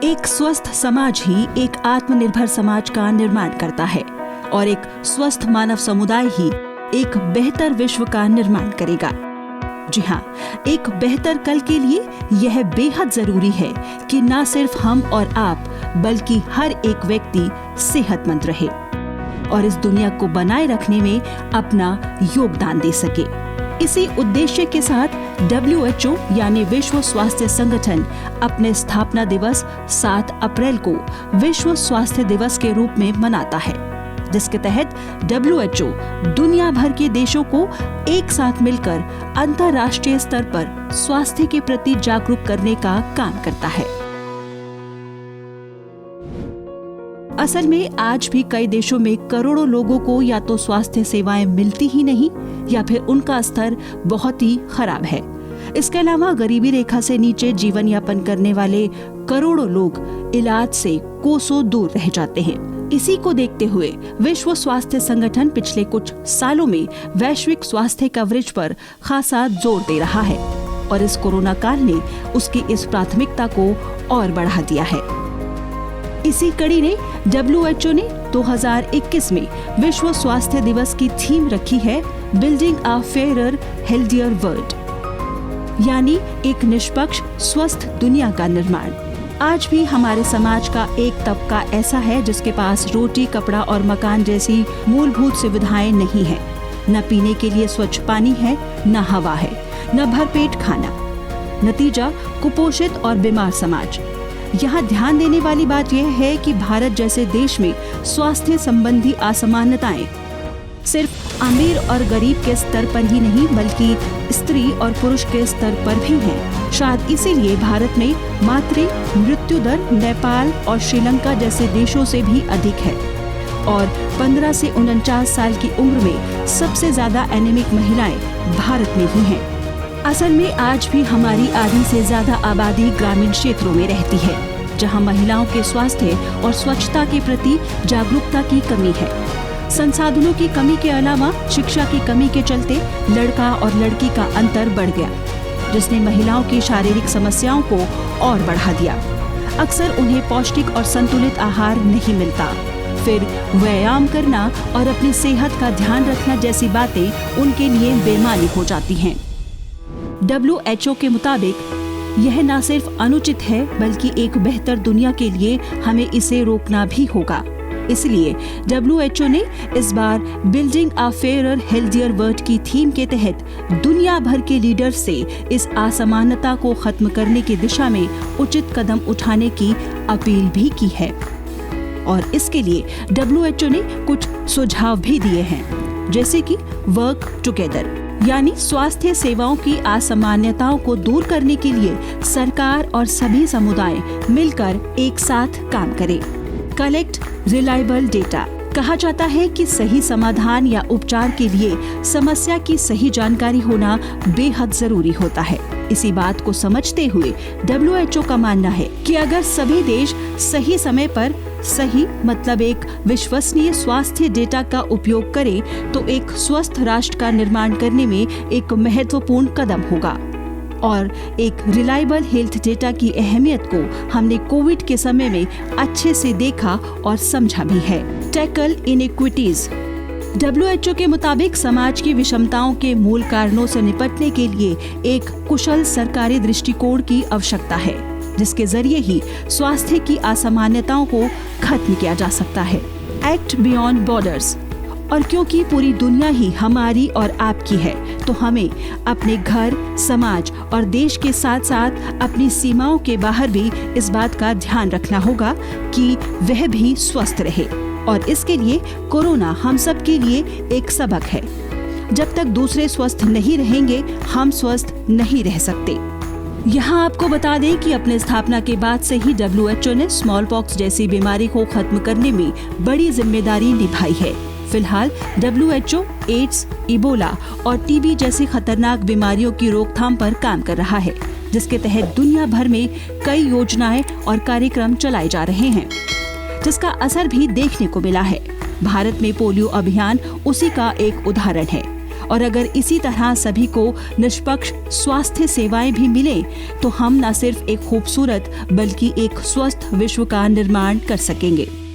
एक स्वस्थ समाज ही एक आत्मनिर्भर समाज का निर्माण करता है और एक स्वस्थ मानव समुदाय ही एक बेहतर विश्व का निर्माण करेगा। जी हाँ, एक बेहतर कल के लिए यह बेहद जरूरी है कि न सिर्फ हम और आप बल्कि हर एक व्यक्ति सेहतमंद रहे और इस दुनिया को बनाए रखने में अपना योगदान दे सके। इसी उद्देश्य के साथ WHO यानी विश्व स्वास्थ्य संगठन अपने स्थापना दिवस 7 अप्रैल को विश्व स्वास्थ्य दिवस के रूप में मनाता है, जिसके तहत WHO दुनिया भर के देशों को एक साथ मिलकर अंतर्राष्ट्रीय स्तर पर स्वास्थ्य के प्रति जागरूक करने का काम करता है। असल में आज भी कई देशों में करोड़ों लोगों को या तो स्वास्थ्य सेवाएं मिलती ही नहीं या फिर उनका स्तर बहुत ही खराब है। इसके अलावा गरीबी रेखा से नीचे जीवन यापन करने वाले करोड़ों लोग इलाज से कोसों दूर रह जाते हैं। इसी को देखते हुए विश्व स्वास्थ्य संगठन पिछले कुछ सालों में वैश्विक स्वास्थ्य कवरेज पर खासा जोर दे रहा है और इस कोरोना काल ने उसकी इस प्राथमिकता को और बढ़ा दिया है। इसी कड़ी ने WHO ने 2021 में विश्व स्वास्थ्य दिवस की थीम रखी है building a fairer healthier world, यानी एक निष्पक्ष स्वस्थ दुनिया का निर्माण। आज भी हमारे समाज का एक तबका ऐसा है जिसके पास रोटी, कपड़ा और मकान जैसी मूलभूत सुविधाएं नहीं है। न पीने के लिए स्वच्छ पानी है, न हवा है, न भरपेट खाना। नतीजा कुपोषित और बीमार समाज। यहाँ ध्यान देने वाली बात यह है कि भारत जैसे देश में स्वास्थ्य संबंधी असमानताएं सिर्फ अमीर और गरीब के स्तर पर ही नहीं बल्कि स्त्री और पुरुष के स्तर पर भी हैं। शायद इसीलिए भारत में मातृ मृत्यु दर नेपाल और श्रीलंका जैसे देशों से भी अधिक है और 15 से 49 साल की उम्र में सबसे ज्यादा एनीमिक महिलाएं भारत में ही हैं। असल में आज भी हमारी आधी से ज्यादा आबादी ग्रामीण क्षेत्रों में रहती है, जहां महिलाओं के स्वास्थ्य और स्वच्छता के प्रति जागरूकता की कमी है। संसाधनों की कमी के अलावा शिक्षा की कमी के चलते लड़का और लड़की का अंतर बढ़ गया, जिसने महिलाओं की शारीरिक समस्याओं को और बढ़ा दिया। अक्सर उन्हें पौष्टिक और संतुलित आहार नहीं मिलता, फिर व्यायाम करना और अपनी सेहत का ध्यान रखना जैसी बातें उनके लिए बेमानी हो जाती हैं। WHO के मुताबिक यह न सिर्फ अनुचित है बल्कि एक बेहतर दुनिया के लिए हमें इसे रोकना भी होगा। इसलिए WHO ने इस बार building a fairer healthier world की थीम के तहत दुनिया भर के लीडर से इस असमानता को खत्म करने की दिशा में उचित कदम उठाने की अपील भी की है और इसके लिए WHO ने कुछ सुझाव भी दिए हैं, जैसे कि वर्क टुगेदर, यानी स्वास्थ्य सेवाओं की असामान्यताओं को दूर करने के लिए सरकार और सभी समुदाय मिलकर एक साथ काम करें। Collect reliable data. कहा जाता है कि सही समाधान या उपचार के लिए समस्या की सही जानकारी होना बेहद जरूरी होता है। इसी बात को समझते हुए WHO का मानना है कि अगर सभी देश सही समय पर सही मतलब एक विश्वसनीय स्वास्थ्य डेटा का उपयोग करें तो एक स्वस्थ राष्ट्र का निर्माण करने में एक महत्वपूर्ण कदम होगा। और एक रिलायबल हेल्थ डेटा की अहमियत को हमने कोविड के समय में अच्छे से देखा और समझा भी है। टैकल इनइक्विटीज। WHO के मुताबिक समाज की विषमताओं के मूल कारणों से निपटने के लिए एक कुशल सरकारी दृष्टिकोण की आवश्यकता है, जिसके जरिए ही स्वास्थ्य की असमानताओं को खत्म किया जा सकता है। Act beyond borders. और क्योंकि पूरी दुनिया ही हमारी और आपकी है, तो हमें अपने घर, समाज और देश के साथ साथ अपनी सीमाओं के बाहर भी इस बात का ध्यान रखना होगा कि वह भी स्वस्थ रहे। और इसके लिए कोरोना हम सब के लिए एक सबक है। जब तक दूसरे स्वस्थ नहीं रहेंगे, हम स्वस्थ नहीं रह सकते। यहाँ आपको बता दें कि अपने स्थापना के बाद से ही WHO ने स्मॉल पॉक्स जैसी बीमारी को खत्म करने में बड़ी जिम्मेदारी निभाई है। फिलहाल WHO एड्स, इबोला और टीबी जैसी खतरनाक बीमारियों की रोकथाम पर काम कर रहा है, जिसके तहत दुनिया भर में कई योजनाएं और कार्यक्रम चलाए जा रहे हैं, जिसका असर भी देखने को मिला है। भारत में पोलियो अभियान उसी का एक उदाहरण है और अगर इसी तरह सभी को निष्पक्ष स्वास्थ्य सेवाएं भी मिले तो हम न सिर्फ एक खूबसूरत बल्कि एक स्वस्थ विश्व का निर्माण कर सकेंगे।